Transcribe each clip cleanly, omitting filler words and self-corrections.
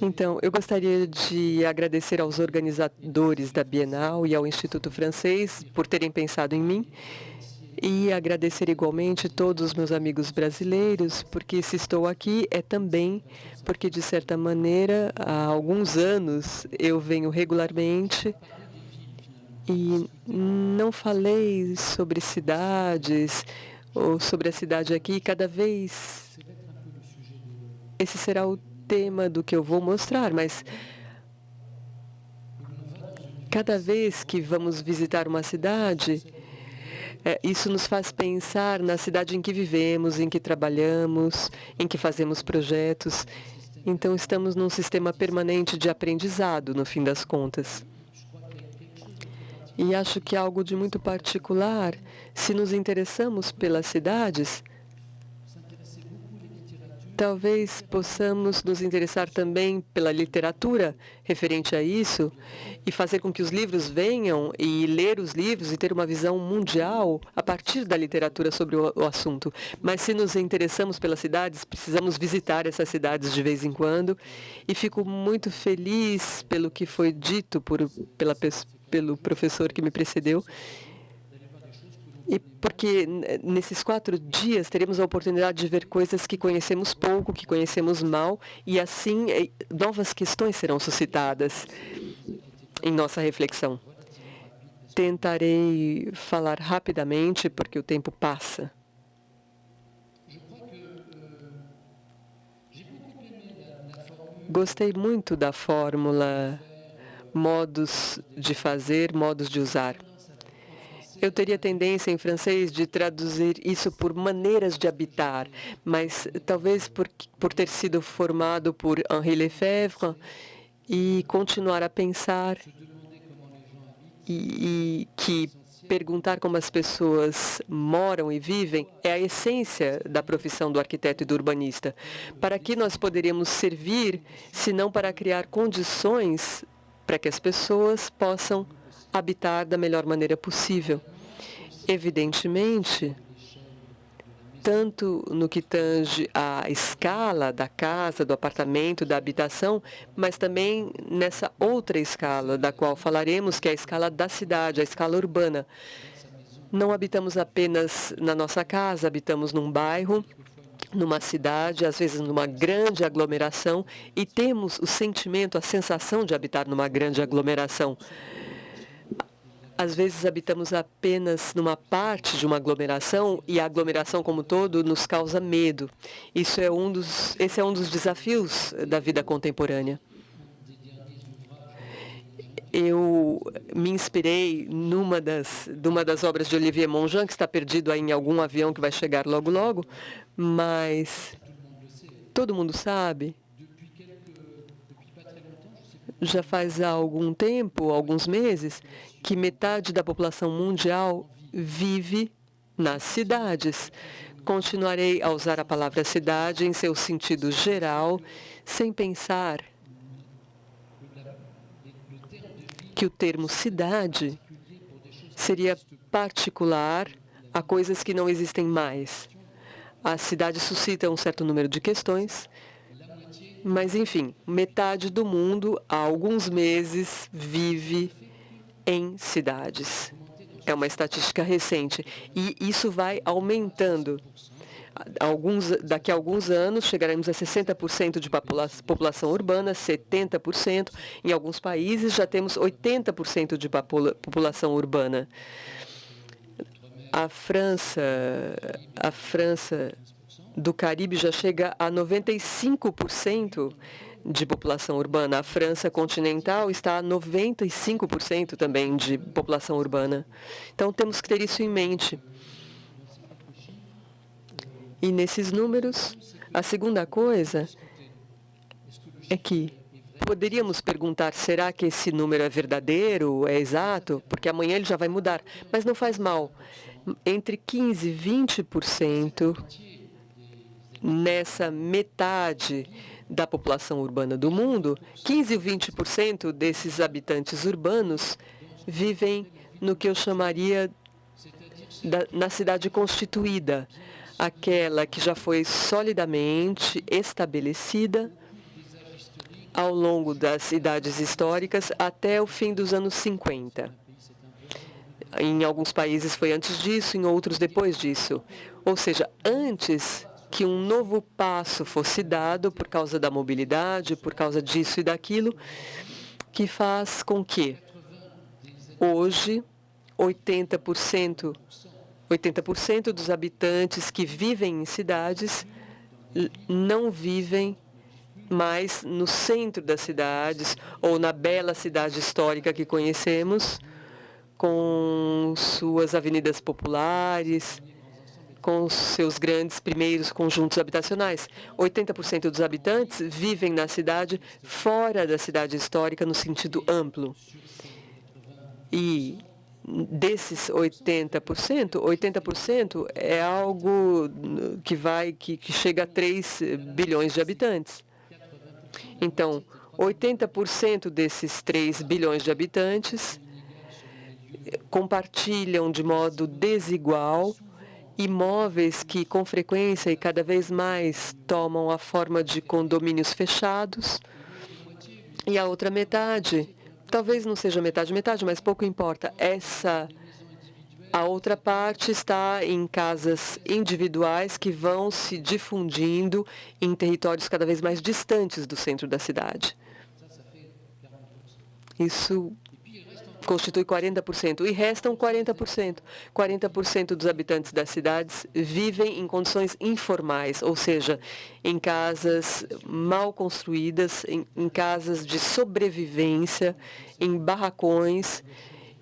Então, eu gostaria de agradecer aos organizadores da Bienal e ao Instituto Francês por terem pensado em mim e agradecer igualmente todos os meus amigos brasileiros, porque se estou aqui é também porque, de certa maneira, há alguns anos eu venho regularmente e não falei sobre cidades ou sobre a cidade aqui. Cada vez esse será o tema do que eu vou mostrar, mas cada vez que vamos visitar uma cidade, isso nos faz pensar na cidade em que vivemos, em que trabalhamos, em que fazemos projetos. Então, estamos num sistema permanente de aprendizado, no fim das contas. E acho que é algo de muito particular, se nos interessamos pelas cidades, talvez possamos nos interessar também pela literatura referente a isso e fazer com que os livros venham e ler os livros e ter uma visão mundial a partir da literatura sobre o assunto. Mas se nos interessamos pelas cidades, precisamos visitar essas cidades de vez em quando. E fico muito feliz pelo que foi dito pelo professor que me precedeu. E porque nesses 4 dias teremos a oportunidade de ver coisas que conhecemos pouco, que conhecemos mal, e assim novas questões serão suscitadas em nossa reflexão. Tentarei falar rapidamente, porque o tempo passa. Gostei muito da fórmula modos de fazer, modos de usar. Eu teria tendência em francês de traduzir isso por maneiras de habitar, mas talvez por ter sido formado por Henri Lefebvre e continuar a pensar e que perguntar como as pessoas moram e vivem é a essência da profissão do arquiteto e do urbanista. Para que nós poderíamos servir, se não para criar condições para que as pessoas possam habitar da melhor maneira possível? Evidentemente, tanto no que tange à escala da casa, do apartamento, da habitação, mas também nessa outra escala, da qual falaremos, que é a escala da cidade, a escala urbana. Não habitamos apenas na nossa casa, habitamos num bairro, numa cidade, às vezes numa grande aglomeração, e temos o sentimento, a sensação de habitar numa grande aglomeração. Às vezes habitamos apenas numa parte de uma aglomeração e a aglomeração como todo nos causa medo. Esse é um dos desafios da vida contemporânea. Eu me inspirei numa das obras de Olivier Mongean, que está perdido aí em algum avião que vai chegar logo, logo, mas todo mundo sabe, já faz algum tempo, alguns meses, que metade da população mundial vive nas cidades. Continuarei a usar a palavra cidade em seu sentido geral, sem pensar que o termo cidade seria particular a coisas que não existem mais. A cidade suscita um certo número de questões, mas, enfim, metade do mundo, há alguns meses, vive em cidades. É uma estatística recente. E isso vai aumentando. Daqui a alguns anos, chegaremos a 60% de população urbana, 70%. Em alguns países, já temos 80% de população urbana. A França do Caribe já chega a 95% de população urbana. A França continental está a 95% também de população urbana. Então, temos que ter isso em mente. E nesses números, a segunda coisa é que poderíamos perguntar, será que esse número é verdadeiro, é exato? Porque amanhã ele já vai mudar. Mas não faz mal. Entre 15% e 20% nessa metade da população urbana do mundo, 15% e 20% desses habitantes urbanos vivem no que eu chamaria na cidade constituída, aquela que já foi solidamente estabelecida ao longo das idades históricas até o fim dos anos 50. Em alguns países foi antes disso, em outros depois disso. Ou seja, antes que um novo passo fosse dado por causa da mobilidade, por causa disso e daquilo, que faz com que hoje 80% dos habitantes que vivem em cidades não vivem mais no centro das cidades ou na bela cidade histórica que conhecemos, com suas avenidas populares, com seus grandes primeiros conjuntos habitacionais. 80% dos habitantes vivem na cidade fora da cidade histórica no sentido amplo. E desses 80% é algo que chega a 3 bilhões de habitantes. Então, 80% desses 3 bilhões de habitantes compartilham de modo desigual imóveis que, com frequência e cada vez mais, tomam a forma de condomínios fechados. E a outra metade, talvez não seja metade, mas pouco importa, a outra parte está em casas individuais que vão se difundindo em territórios cada vez mais distantes do centro da cidade. Isso constitui 40%. E restam 40%. 40% dos habitantes das cidades vivem em condições informais, ou seja, em casas mal construídas, em casas de sobrevivência, em barracões.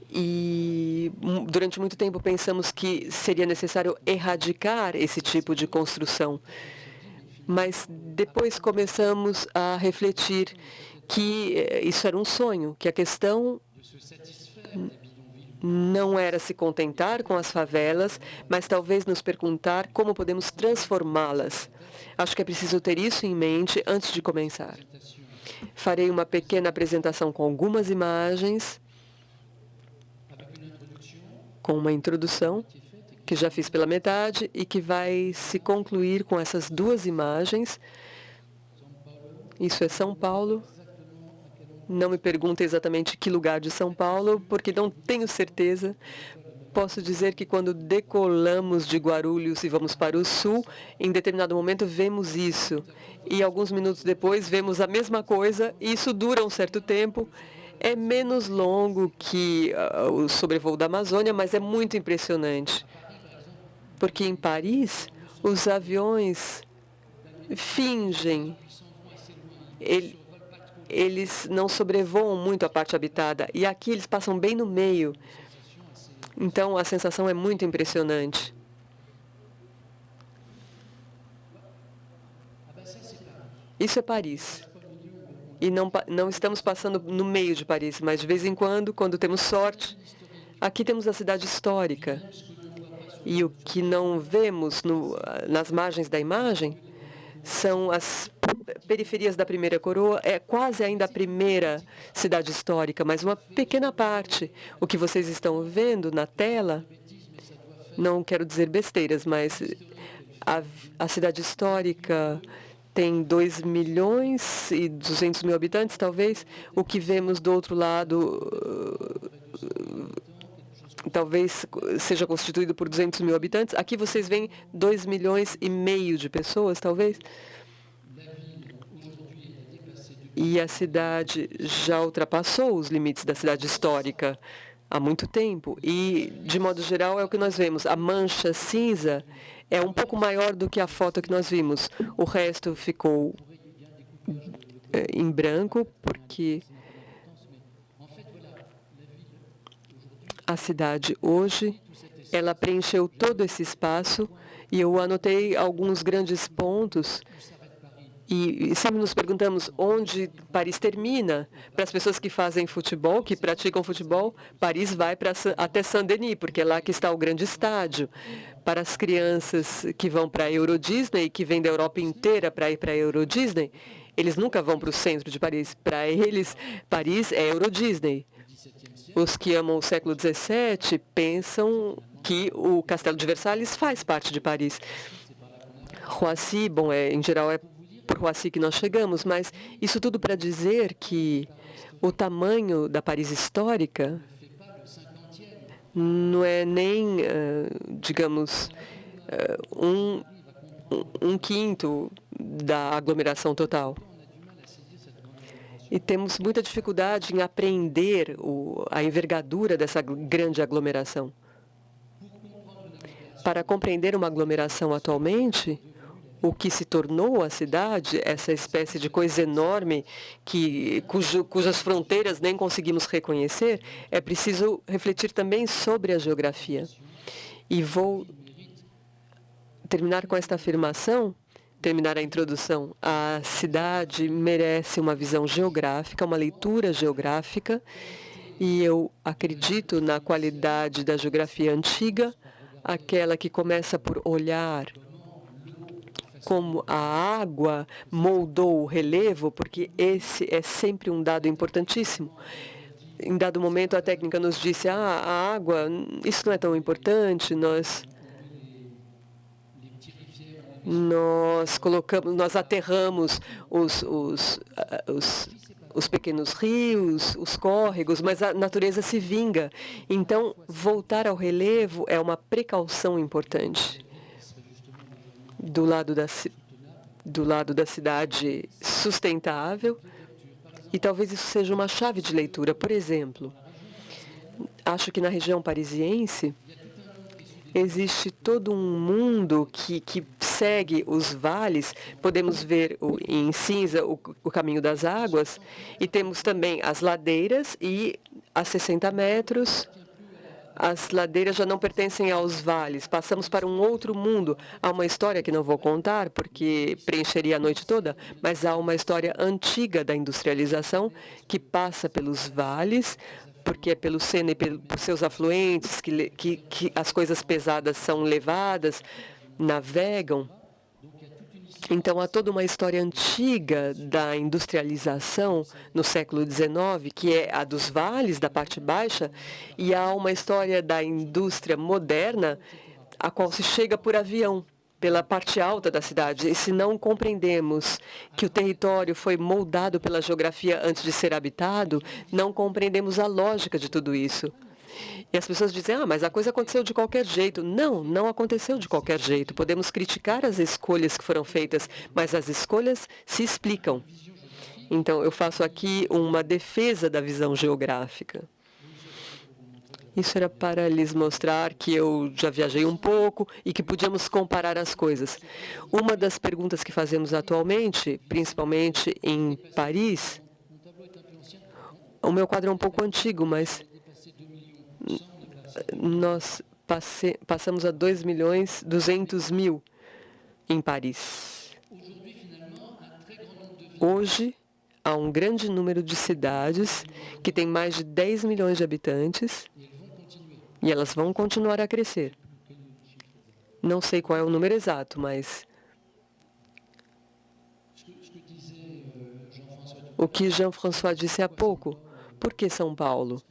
E durante muito tempo pensamos que seria necessário erradicar esse tipo de construção. Mas depois começamos a refletir que isso era um sonho, que a questão não era se contentar com as favelas, mas talvez nos perguntar como podemos transformá-las. Acho que é preciso ter isso em mente antes de começar. Farei uma pequena apresentação com algumas imagens, com uma introdução que já fiz pela metade e que vai se concluir com essas 2 imagens. Isso é São Paulo. Não me pergunte exatamente que lugar de São Paulo, porque não tenho certeza. Posso dizer que quando decolamos de Guarulhos e vamos para o sul, em determinado momento vemos isso. E alguns minutos depois vemos a mesma coisa, e isso dura um certo tempo. É menos longo que o sobrevoo da Amazônia, mas é muito impressionante. Porque em Paris, os aviões fingem. Eles não sobrevoam muito a parte habitada, e aqui eles passam bem no meio. Então, a sensação é muito impressionante. Isso é Paris. E não estamos passando no meio de Paris, mas de vez em quando temos sorte, aqui temos a cidade histórica. E o que não vemos nas margens da imagem são as periferias da primeira coroa, é quase ainda a primeira cidade histórica, mas uma pequena parte. O que vocês estão vendo na tela, não quero dizer besteiras, mas a cidade histórica tem 2.200.000 habitantes, talvez. O que vemos do outro lado talvez seja constituído por 200.000 habitantes. Aqui vocês veem 2,5 milhões de pessoas, talvez. E a cidade já ultrapassou os limites da cidade histórica há muito tempo. E, de modo geral, é o que nós vemos. A mancha cinza é um pouco maior do que a foto que nós vimos. O resto ficou em branco, porque a cidade hoje, ela preencheu todo esse espaço, e eu anotei alguns grandes pontos. E sempre nos perguntamos onde Paris termina. Para as pessoas que fazem futebol, que praticam futebol, Paris vai até Saint-Denis, porque é lá que está o grande estádio. Para as crianças que vão para a Euro Disney, que vêm da Europa inteira para ir para a Euro Disney, eles nunca vão para o centro de Paris. Para eles, Paris é Euro Disney. Os que amam o século XVII pensam que o Castelo de Versalhes faz parte de Paris. Roissy, bom, em geral é por Roissy que nós chegamos, mas isso tudo para dizer que o tamanho da Paris histórica não é nem, digamos, um quinto da aglomeração total. E temos muita dificuldade em apreender a envergadura dessa grande aglomeração. Para compreender uma aglomeração atualmente, o que se tornou a cidade, essa espécie de coisa enorme cujas fronteiras nem conseguimos reconhecer, é preciso refletir também sobre a geografia. E vou terminar com esta afirmação, terminar a introdução. A cidade merece uma visão geográfica, uma leitura geográfica, e eu acredito na qualidade da geografia antiga, aquela que começa por olhar como a água moldou o relevo, porque esse é sempre um dado importantíssimo. Em dado momento, a técnica nos disse, a água, isso não é tão importante, nós aterramos os pequenos rios, os córregos, mas a natureza se vinga. Então, voltar ao relevo é uma precaução importante. Do lado da cidade sustentável, e talvez isso seja uma chave de leitura. Por exemplo, acho que na região parisiense existe todo um mundo que segue os vales. Podemos ver em cinza o caminho das águas, e temos também as ladeiras, e a 60 metros, as ladeiras já não pertencem aos vales. Passamos para um outro mundo. Há uma história que não vou contar, porque preencheria a noite toda, mas há uma história antiga da industrialização que passa pelos vales, porque é pelo Sena e por seus afluentes que as coisas pesadas são levadas, navegam. Então, há toda uma história antiga da industrialização no século XIX, que é a dos vales, da parte baixa, e há uma história da indústria moderna, a qual se chega por avião, pela parte alta da cidade. E se não compreendemos que o território foi moldado pela geografia antes de ser habitado, não compreendemos a lógica de tudo isso. E as pessoas dizem, mas a coisa aconteceu de qualquer jeito. Não, não aconteceu de qualquer jeito. Podemos criticar as escolhas que foram feitas, mas as escolhas se explicam. Então, eu faço aqui uma defesa da visão geográfica. Isso era para lhes mostrar que eu já viajei um pouco e que podíamos comparar as coisas. Uma das perguntas que fazemos atualmente, principalmente em Paris, o meu quadro é um pouco antigo, mas nós passamos a 2.200.000 em Paris. Hoje, há um grande número de cidades que têm mais de 10 milhões de habitantes e elas vão continuar a crescer. Não sei qual é o número exato, mas o que Jean-François disse há pouco, por que São Paulo?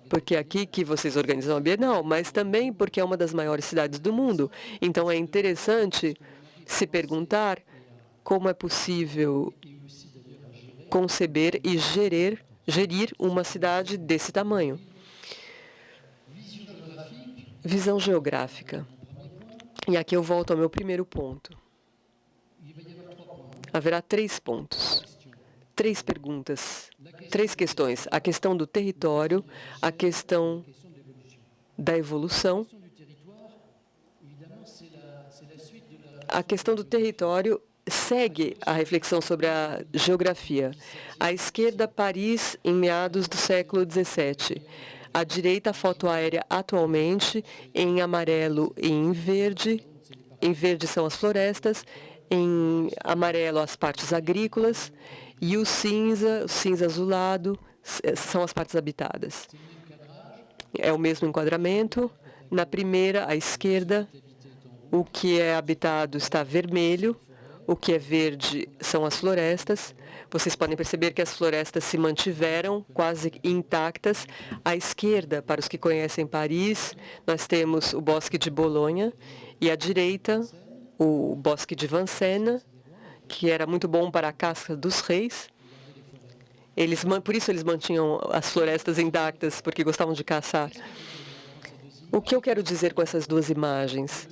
Porque é aqui que vocês organizam a Bienal, mas também porque é uma das maiores cidades do mundo. Então, é interessante se perguntar como é possível conceber e gerir uma cidade desse tamanho. Visão geográfica. E aqui eu volto ao meu primeiro ponto. Haverá 3 pontos. 3 perguntas, 3 questões. A questão do território, a questão da evolução. A questão do território segue a reflexão sobre a geografia. À esquerda, Paris, em meados do século XVII. À direita, a foto aérea atualmente, em amarelo e em verde. Em verde são as florestas, em amarelo as partes agrícolas, e o cinza azulado, são as partes habitadas. É o mesmo enquadramento. Na primeira, à esquerda, o que é habitado está vermelho, o que é verde são as florestas. Vocês podem perceber que as florestas se mantiveram quase intactas. À esquerda, para os que conhecem Paris, nós temos o Bosque de Bolonha, e à direita, o Bosque de Vincennes, que era muito bom para a caça dos reis. Por isso eles mantinham as florestas intactas, porque gostavam de caçar. O que eu quero dizer com essas duas imagens?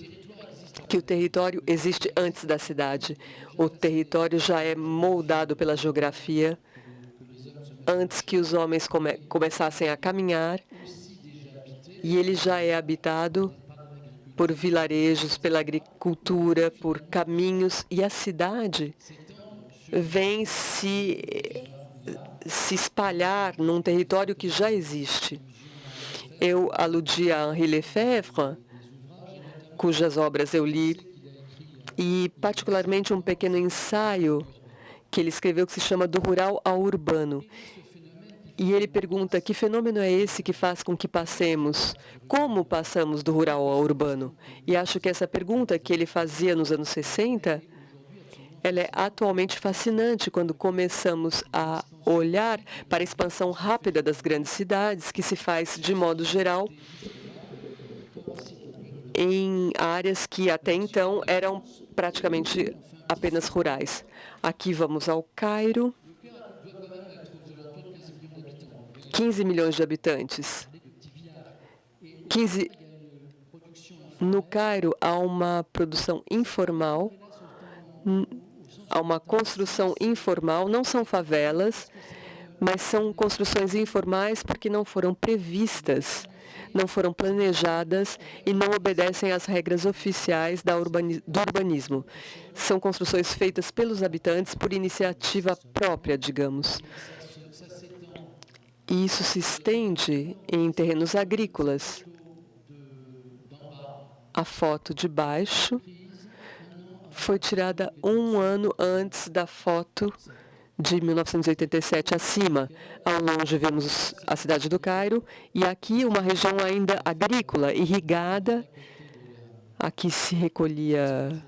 Que o território existe antes da cidade. O território já é moldado pela geografia antes que os homens começassem a caminhar, e ele já é habitado por vilarejos, pela agricultura, por caminhos, e a cidade vem se espalhar num território que já existe. Eu aludi a Henri Lefebvre, cujas obras eu li, e particularmente um pequeno ensaio que ele escreveu que se chama Do Rural ao Urbano. E ele pergunta que fenômeno é esse que faz com que passemos, como passamos do rural ao urbano? E acho que essa pergunta que ele fazia nos anos 60, ela é atualmente fascinante quando começamos a olhar para a expansão rápida das grandes cidades, que se faz, de modo geral, em áreas que até então eram praticamente apenas rurais. Aqui vamos ao Cairo. 15 milhões de habitantes. No Cairo há uma produção informal, há uma construção informal, não são favelas, mas são construções informais porque não foram previstas, não foram planejadas e não obedecem às regras oficiais do urbanismo. São construções feitas pelos habitantes por iniciativa própria, digamos. E isso se estende em terrenos agrícolas. A foto de baixo foi tirada um ano antes da foto de 1987 acima. Ao longe vemos a cidade do Cairo e aqui uma região ainda agrícola, irrigada. Aqui se recolhia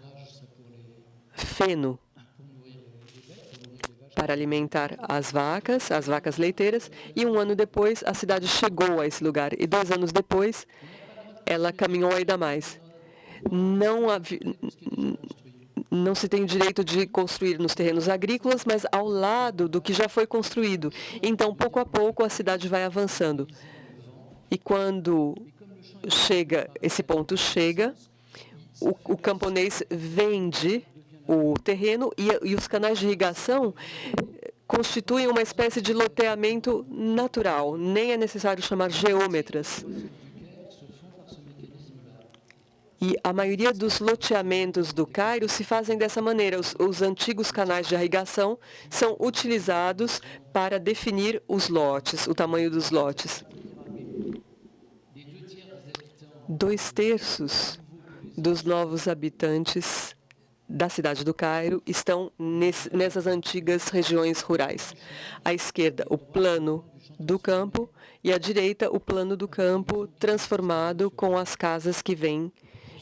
feno para alimentar as vacas leiteiras, e um ano depois a cidade chegou a esse lugar, e 2 anos depois ela caminhou ainda mais. Não se tem o direito de construir nos terrenos agrícolas, mas ao lado do que já foi construído. Então, pouco a pouco, a cidade vai avançando. E quando esse ponto chega, o camponês vende o terreno e os canais de irrigação constituem uma espécie de loteamento natural. Nem é necessário chamar geômetras. E a maioria dos loteamentos do Cairo se fazem dessa maneira. Os antigos canais de irrigação são utilizados para definir os lotes, o tamanho dos lotes. 2/3 dos novos habitantes da cidade do Cairo estão nessas antigas regiões rurais. À esquerda, o plano do campo, e à direita, o plano do campo transformado com as casas que vêm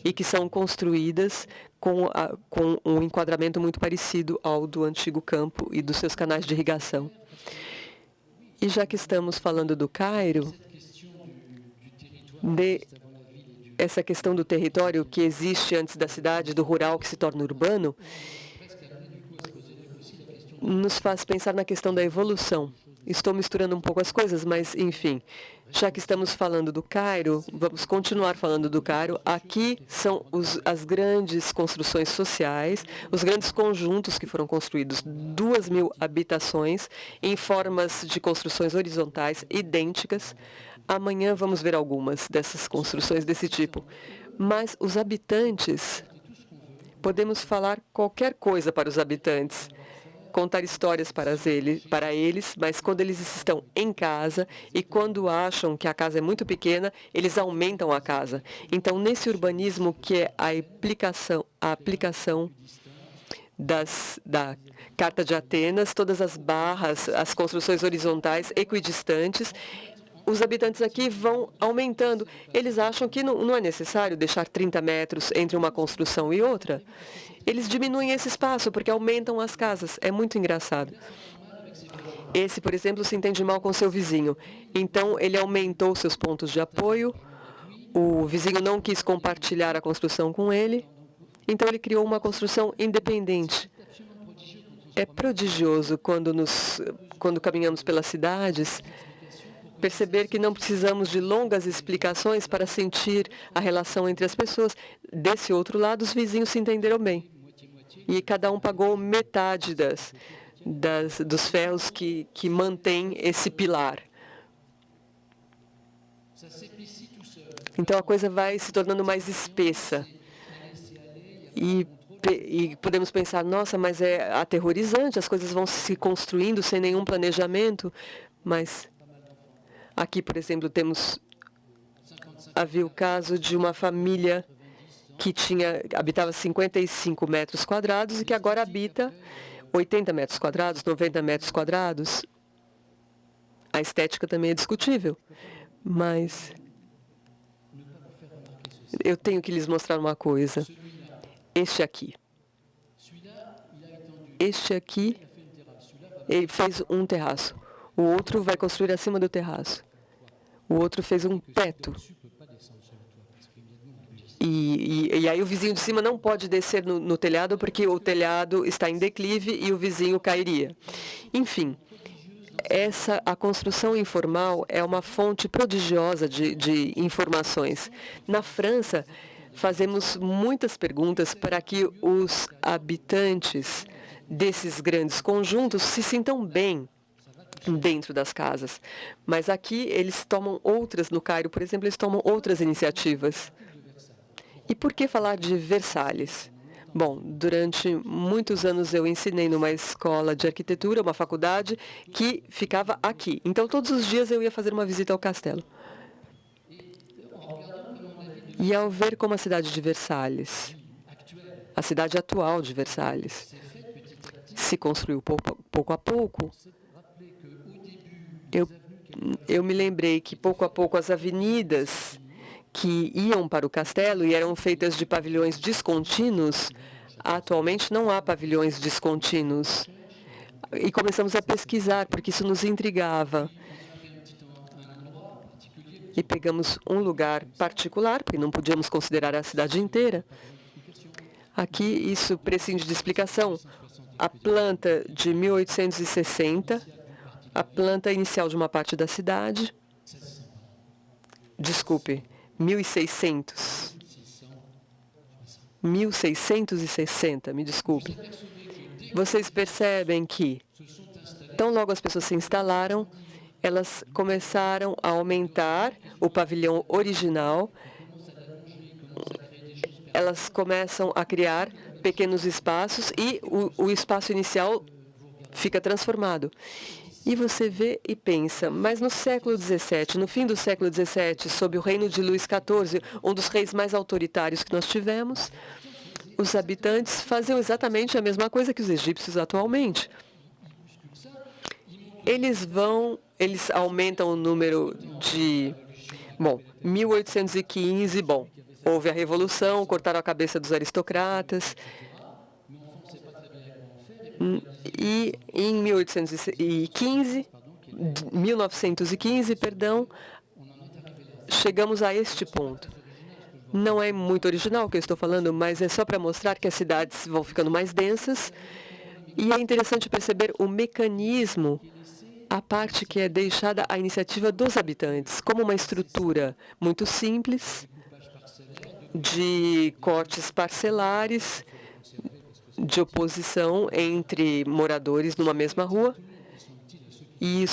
e que são construídas com um enquadramento muito parecido ao do antigo campo e dos seus canais de irrigação. E já que estamos falando do Cairo, essa questão do território que existe antes da cidade, do rural que se torna urbano, nos faz pensar na questão da evolução. Estou misturando um pouco as coisas, mas, enfim, já que estamos falando do Cairo, vamos continuar falando do Cairo. Aqui são as grandes construções sociais, os grandes conjuntos que foram construídos, 2.000 habitações em formas de construções horizontais idênticas. Amanhã vamos ver algumas dessas construções desse tipo. Mas os habitantes, podemos falar qualquer coisa para os habitantes, contar histórias para eles, mas quando eles estão em casa e quando acham que a casa é muito pequena, eles aumentam a casa. Então, nesse urbanismo que é a aplicação da Carta de Atenas, todas as barras, as construções horizontais equidistantes, os habitantes aqui vão aumentando. Eles acham que não é necessário deixar 30 metros entre uma construção e outra. Eles diminuem esse espaço porque aumentam as casas. É muito engraçado. Esse, por exemplo, se entende mal com seu vizinho. Então, ele aumentou seus pontos de apoio. O vizinho não quis compartilhar a construção com ele. Então, ele criou uma construção independente. É prodigioso quando caminhamos pelas cidades, perceber que não precisamos de longas explicações para sentir a relação entre as pessoas. Desse outro lado, os vizinhos se entenderam bem. E cada um pagou metade dos ferros que mantém esse pilar. Então, a coisa vai se tornando mais espessa. E podemos pensar, nossa, mas é aterrorizante, as coisas vão se construindo sem nenhum planejamento. Mas aqui, por exemplo, havia o caso de uma família que habitava 55 metros quadrados e que agora habita 80 metros quadrados, 90 metros quadrados. A estética também é discutível, mas eu tenho que lhes mostrar uma coisa. Este aqui, ele fez um terraço. O outro vai construir acima do terraço. O outro fez um teto. E aí o vizinho de cima não pode descer no telhado porque o telhado está em declive e o vizinho cairia. Enfim, a construção informal é uma fonte prodigiosa de informações. Na França, fazemos muitas perguntas para que os habitantes desses grandes conjuntos se sintam bem dentro das casas. Mas aqui eles tomam outras, no Cairo, por exemplo, eles tomam outras iniciativas. E por que falar de Versalhes? Bom, durante muitos anos eu ensinei numa escola de arquitetura, uma faculdade, que ficava aqui. Então, todos os dias eu ia fazer uma visita ao castelo. E ao ver como a cidade de Versalhes, a cidade atual de Versalhes, se construiu pouco a pouco, eu me lembrei que, pouco a pouco, as avenidas que iam para o castelo e eram feitas de pavilhões descontínuos, atualmente não há pavilhões descontínuos. E começamos a pesquisar, porque isso nos intrigava. E pegamos um lugar particular, porque não podíamos considerar a cidade inteira. Aqui, isso prescinde de explicação. A planta de 1860, a planta inicial de uma parte da cidade, desculpe, 1600. 1660, me desculpe. Vocês percebem que, tão logo as pessoas se instalaram, elas começaram a aumentar o pavilhão original, elas começam a criar pequenos espaços e o espaço inicial fica transformado. E você vê e pensa, mas no século XVII, no fim do século XVII, sob o reino de Luís XIV, um dos reis mais autoritários que nós tivemos, os habitantes faziam exatamente a mesma coisa que os egípcios atualmente. Eles aumentam o número de... Bom, 1815, houve a Revolução, cortaram a cabeça dos aristocratas. E em 1915, chegamos a este ponto. Não é muito original o que eu estou falando, mas é só para mostrar que as cidades vão ficando mais densas. E é interessante perceber o mecanismo, a parte que é deixada à iniciativa dos habitantes, como uma estrutura muito simples, de cortes parcelares, de oposição entre moradores numa mesma rua. E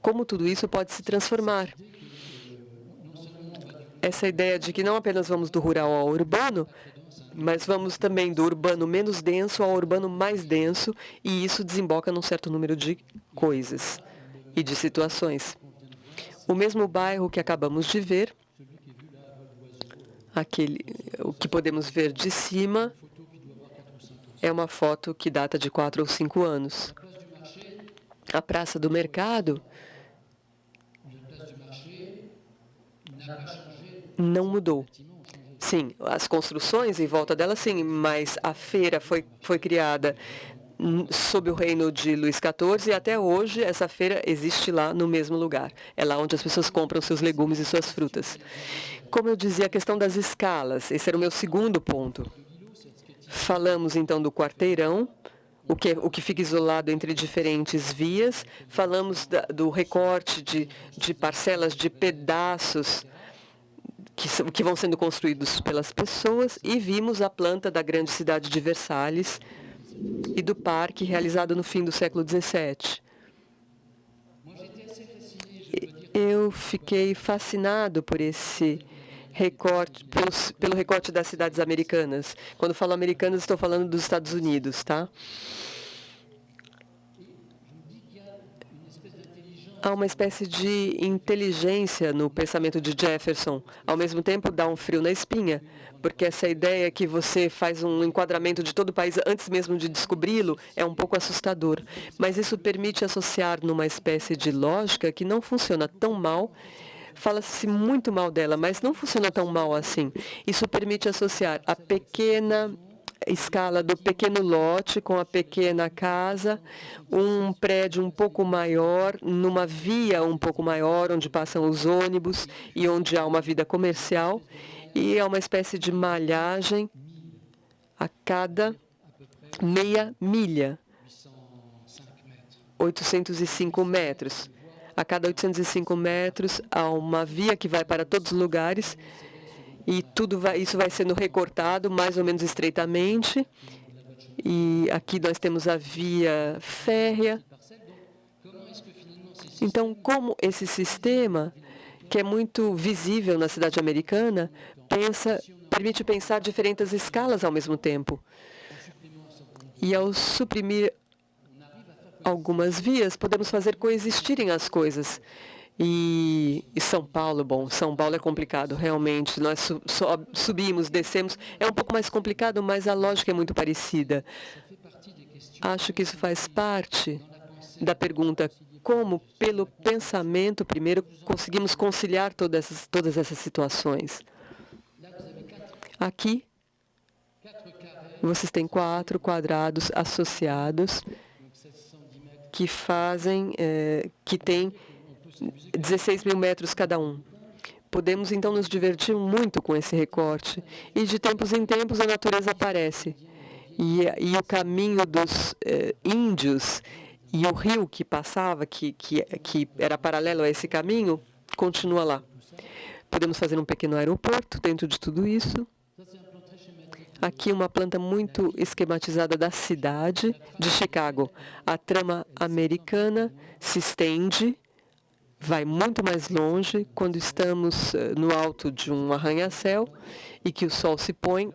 como tudo isso pode se transformar. Essa ideia de que não apenas vamos do rural ao urbano, mas vamos também do urbano menos denso ao urbano mais denso, e isso desemboca num certo número de coisas e de situações. O mesmo bairro que acabamos de ver, o que podemos ver de cima, é uma foto que data de 4 ou 5 anos. A Praça do Mercado não mudou. Sim, as construções em volta dela, sim, mas a feira foi criada sob o reino de Luís XIV e até hoje essa feira existe lá no mesmo lugar. É lá onde as pessoas compram seus legumes e suas frutas. Como eu dizia, a questão das escalas, esse era o meu segundo ponto. Falamos, então, do quarteirão, o que fica isolado entre diferentes vias, falamos do recorte de parcelas, de pedaços que vão sendo construídos pelas pessoas, e vimos a planta da grande cidade de Versalhes e do parque realizado no fim do século XVII. Eu fiquei fascinado por esse recorte, pelo recorte das cidades americanas. Quando falo americanas, estou falando dos Estados Unidos, tá? Há uma espécie de inteligência no pensamento de Jefferson. Ao mesmo tempo, dá um frio na espinha, porque essa ideia que você faz um enquadramento de todo o país antes mesmo de descobri-lo é um pouco assustador. Mas isso permite associar numa espécie de lógica que não funciona tão mal. Fala-se muito mal dela, mas não funciona tão mal assim. Isso permite associar a pequena escala do pequeno lote com a pequena casa, um prédio um pouco maior, numa via um pouco maior, onde passam os ônibus e onde há uma vida comercial, e é uma espécie de malhagem a cada meia milha, 805 metros. A cada 805 metros há uma via que vai para todos os lugares, e isso vai sendo recortado mais ou menos estreitamente. E aqui nós temos a via férrea. Então, como esse sistema, que é muito visível na cidade americana, permite pensar diferentes escalas ao mesmo tempo. E ao suprimir algumas vias, podemos fazer coexistirem as coisas. E São Paulo, São Paulo é complicado, realmente. Nós subimos, descemos. É um pouco mais complicado, mas a lógica é muito parecida. Acho que isso faz parte da pergunta: como, pelo pensamento, primeiro, conseguimos conciliar todas essas situações. Aqui, vocês têm 4 quadrados associados que têm 16 mil metros cada um. Podemos, então, nos divertir muito com esse recorte. E, de tempos em tempos, a natureza aparece. E o caminho dos índios e o rio que passava, que era paralelo a esse caminho, continua lá. Podemos fazer um pequeno aeroporto dentro de tudo isso. Aqui uma planta muito esquematizada da cidade de Chicago. A trama americana se estende, vai muito mais longe. Quando estamos no alto de um arranha-céu e que o sol se põe,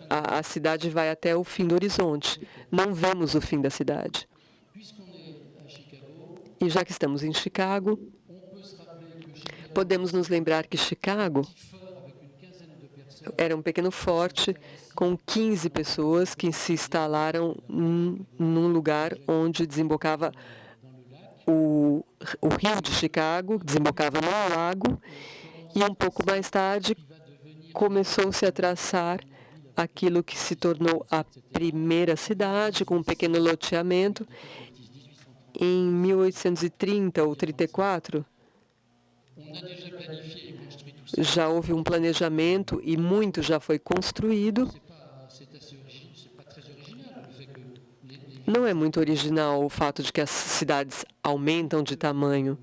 a cidade vai até o fim do horizonte. Não vemos o fim da cidade. E já que estamos em Chicago, podemos nos lembrar que Chicago era um pequeno forte com 15 pessoas que se instalaram num lugar onde desembocava o rio de Chicago, desembocava num lago, e um pouco mais tarde começou-se a traçar aquilo que se tornou a primeira cidade, com um pequeno loteamento. Em 1830 ou 34, já houve um planejamento e muito já foi construído. Não é muito original o fato de que as cidades aumentam de tamanho.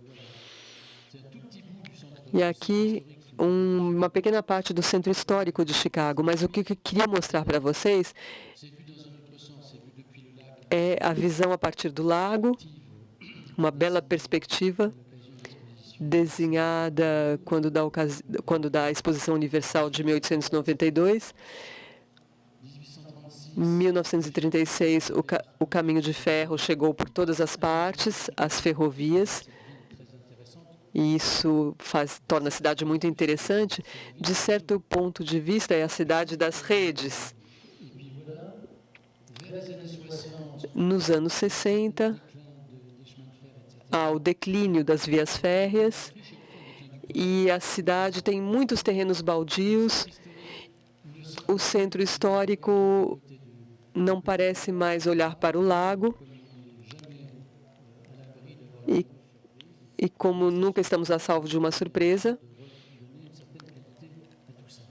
E aqui uma pequena parte do centro histórico de Chicago, mas o que eu queria mostrar para vocês é a visão a partir do lago, uma bela perspectiva desenhada quando da Exposição Universal de 1892. Em 1936, o caminho de ferro chegou por todas as partes, as ferrovias, e isso torna a cidade muito interessante. De certo ponto de vista, é a cidade das redes. Nos anos 60, há o declínio das vias férreas, e a cidade tem muitos terrenos baldios. O centro histórico não parece mais olhar para o lago, e como nunca estamos a salvo de uma surpresa,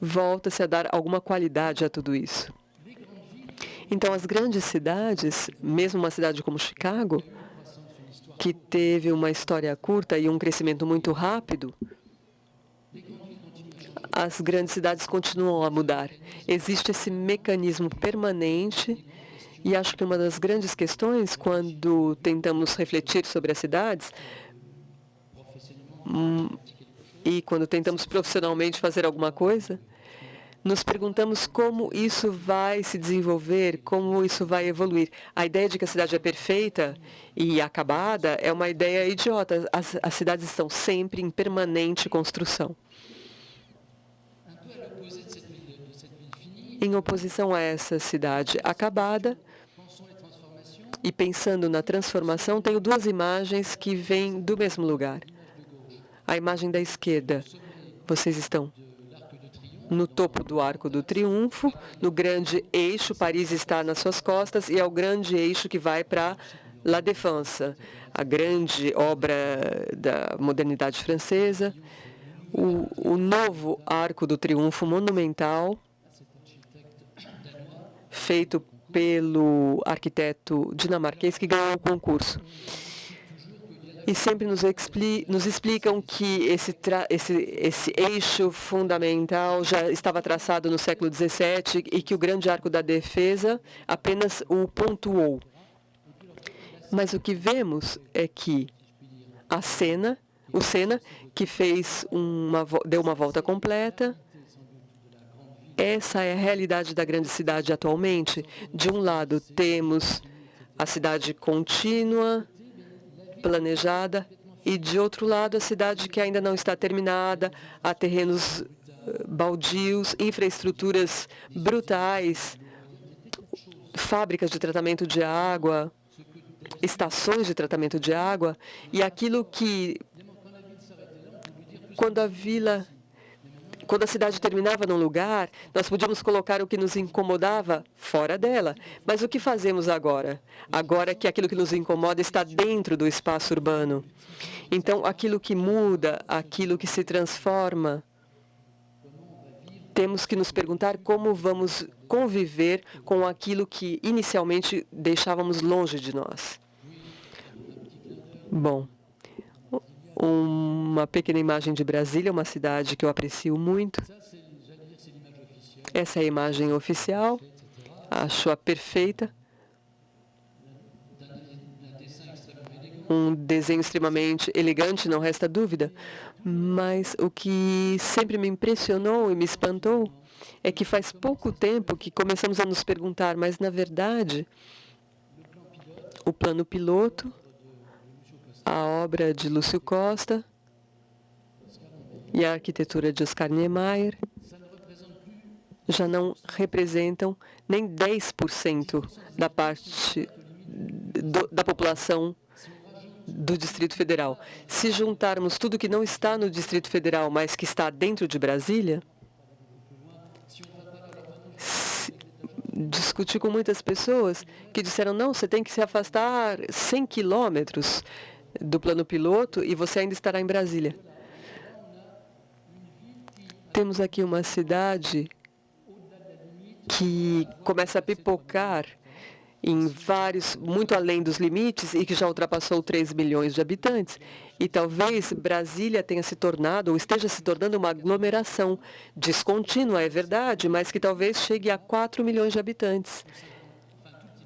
volta-se a dar alguma qualidade a tudo isso. Então, as grandes cidades, mesmo uma cidade como Chicago, que teve uma história curta e um crescimento muito rápido, as grandes cidades continuam a mudar. Existe esse mecanismo permanente e acho que uma das grandes questões, quando tentamos refletir sobre as cidades, e quando tentamos profissionalmente fazer alguma coisa, nos perguntamos como isso vai se desenvolver, como isso vai evoluir. A ideia de que a cidade é perfeita e acabada é uma ideia idiota. As cidades estão sempre em permanente construção. Em oposição a essa cidade acabada, e pensando na transformação, tenho duas imagens que vêm do mesmo lugar. A imagem da esquerda, vocês estão no topo do Arco do Triunfo, no grande eixo, Paris está nas suas costas, e é o grande eixo que vai para La Défense, a grande obra da modernidade francesa, o novo Arco do Triunfo monumental, feito pelo arquiteto dinamarquês que ganhou o concurso. E sempre nos explicam que esse eixo fundamental já estava traçado no século XVII e que o grande arco da defesa apenas o pontuou. Mas o que vemos é que o Sena, que deu uma volta completa, essa é a realidade da grande cidade atualmente. De um lado, temos a cidade contínua, planejada, e de outro lado, a cidade que ainda não está terminada, há terrenos baldios, infraestruturas brutais, fábricas de tratamento de água, estações de tratamento de água, e aquilo que, quando a cidade terminava num lugar, nós podíamos colocar o que nos incomodava fora dela. Mas o que fazemos agora? Agora que aquilo que nos incomoda está dentro do espaço urbano. Então, aquilo que muda, aquilo que se transforma, temos que nos perguntar como vamos conviver com aquilo que inicialmente deixávamos longe de nós. Bom, uma pequena imagem de Brasília, uma cidade que eu aprecio muito. Essa é a imagem oficial, acho-a perfeita. Um desenho extremamente elegante, não resta dúvida. Mas o que sempre me impressionou e me espantou é que faz pouco tempo que começamos a nos perguntar, mas, na verdade, o plano piloto, a obra de Lúcio Costa e a arquitetura de Oscar Niemeyer já não representam nem 10% da parte da população do Distrito Federal. Se juntarmos tudo que não está no Distrito Federal, mas que está dentro de Brasília, discuti com muitas pessoas que disseram, não, você tem que se afastar 100 quilômetros do plano piloto e você ainda estará em Brasília. Temos aqui uma cidade que começa a pipocar em muito além dos limites e que já ultrapassou 3 milhões de habitantes. E talvez Brasília tenha se tornado, ou esteja se tornando, uma aglomeração descontínua, é verdade, mas que talvez chegue a 4 milhões de habitantes.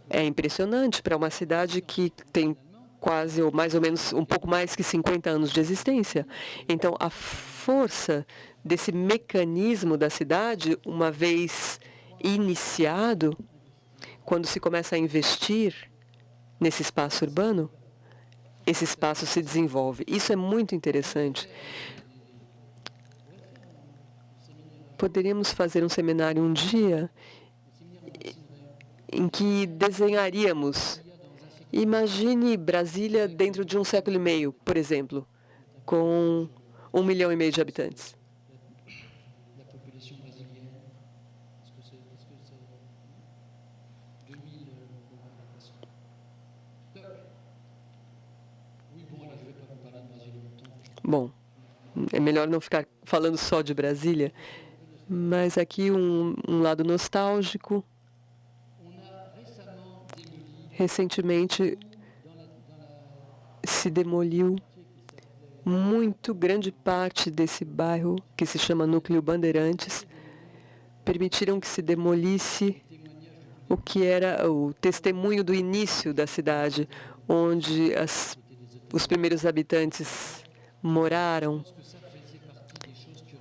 É impressionante para uma cidade que tem quase, ou mais ou menos, um pouco mais que 50 anos de existência. Então, a força desse mecanismo da cidade, uma vez iniciado, quando se começa a investir nesse espaço urbano, esse espaço se desenvolve. Isso é muito interessante. Poderíamos fazer um seminário um dia em que desenharíamos. Imagine Brasília dentro de um século e meio, por exemplo, com 1,5 milhão de habitantes. Bom, é melhor não ficar falando só de Brasília, mas aqui um lado nostálgico. Recentemente, se demoliu muito grande parte desse bairro, que se chama Núcleo Bandeirantes. Permitiram que se demolisse o que era o testemunho do início da cidade, onde os primeiros habitantes moraram.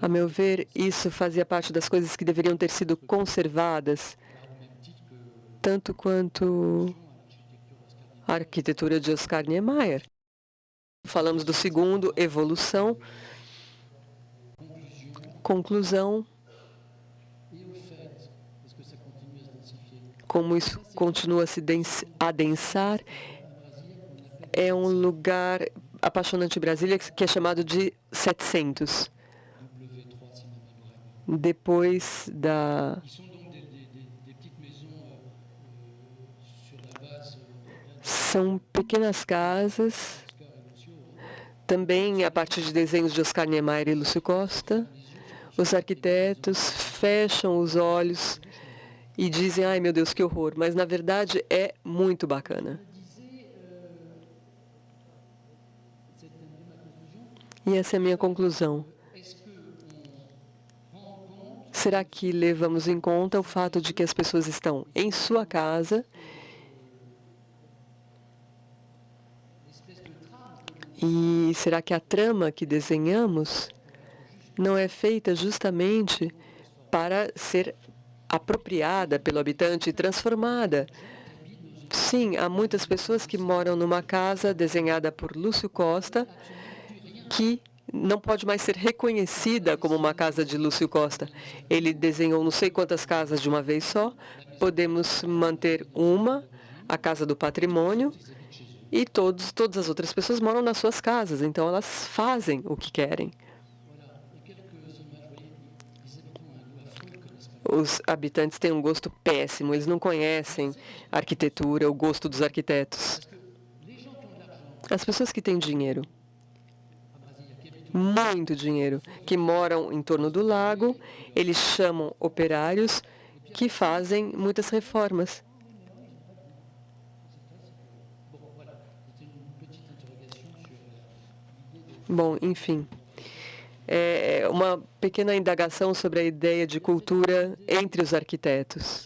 A meu ver, isso fazia parte das coisas que deveriam ter sido conservadas, tanto quanto a arquitetura de Oscar Niemeyer. Falamos do segundo, evolução. Conclusão. Como isso continua a se adensar, é um lugar apaixonante em Brasília, que é chamado de 700. Depois da... São pequenas casas, também a partir de desenhos de Oscar Niemeyer e Lúcio Costa. Os arquitetos fecham os olhos e dizem, ai meu Deus, que horror, mas na verdade é muito bacana. E essa é a minha conclusão. Será que levamos em conta o fato de que as pessoas estão em sua casa e será que a trama que desenhamos não é feita justamente para ser apropriada pelo habitante e transformada? Sim, há muitas pessoas que moram numa casa desenhada por Lúcio Costa que não pode mais ser reconhecida como uma casa de Lúcio Costa. Ele desenhou não sei quantas casas de uma vez só. Podemos manter a Casa do Patrimônio, e todas as outras pessoas moram nas suas casas, então elas fazem o que querem. Os habitantes têm um gosto péssimo, eles não conhecem a arquitetura, o gosto dos arquitetos. As pessoas que têm dinheiro, muito dinheiro, que moram em torno do lago, eles chamam operários que fazem muitas reformas. Bom, enfim, é uma pequena indagação sobre a ideia de cultura entre os arquitetos.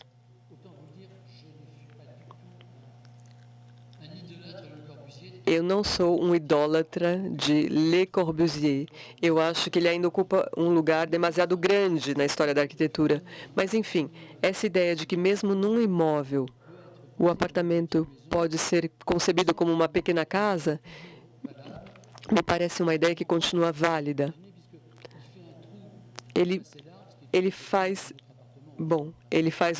Eu não sou um idólatra de Le Corbusier. Eu acho que ele ainda ocupa um lugar demasiado grande na história da arquitetura. Mas, enfim, essa ideia de que mesmo num imóvel, o apartamento pode ser concebido como uma pequena casa, me parece uma ideia que continua válida. Ele faz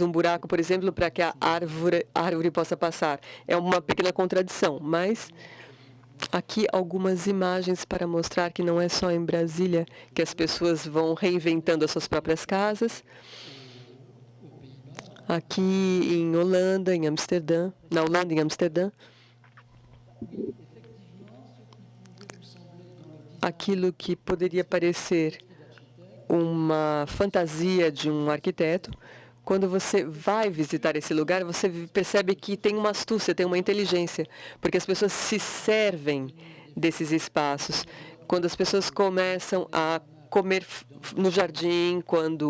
um buraco, por exemplo, para que a árvore possa passar. É uma pequena contradição, mas aqui algumas imagens para mostrar que não é só em Brasília que as pessoas vão reinventando as suas próprias casas. Aqui em Holanda, em Amsterdã, na Holanda, em Amsterdã, aquilo que poderia parecer uma fantasia de um arquiteto, quando você vai visitar esse lugar, você percebe que tem uma astúcia, tem uma inteligência, porque as pessoas se servem desses espaços. Quando as pessoas começam a comer no jardim, quando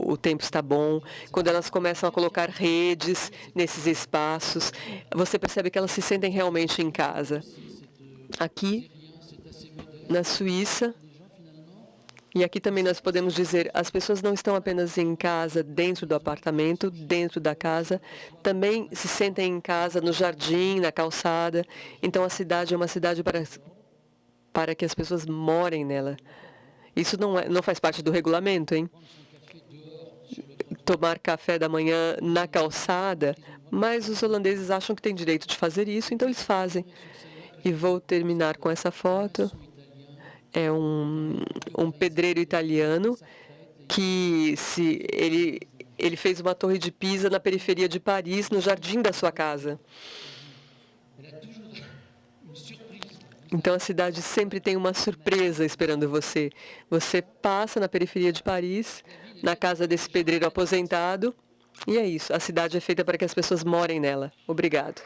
o tempo está bom, quando elas começam a colocar redes nesses espaços, você percebe que elas se sentem realmente em casa. Aqui, na Suíça, e aqui também nós podemos dizer, as pessoas não estão apenas em casa, dentro do apartamento, dentro da casa, também se sentem em casa, no jardim, na calçada. Então, a cidade é uma cidade para que as pessoas morem nela. Isso não faz parte do regulamento, hein? Tomar café da manhã na calçada, mas os holandeses acham que têm direito de fazer isso, então eles fazem. E vou terminar com essa foto. É um pedreiro italiano que ele fez uma torre de Pisa na periferia de Paris, no jardim da sua casa. Então, a cidade sempre tem uma surpresa esperando você. Você passa na periferia de Paris, na casa desse pedreiro aposentado, e é isso. A cidade é feita para que as pessoas morem nela. Obrigado.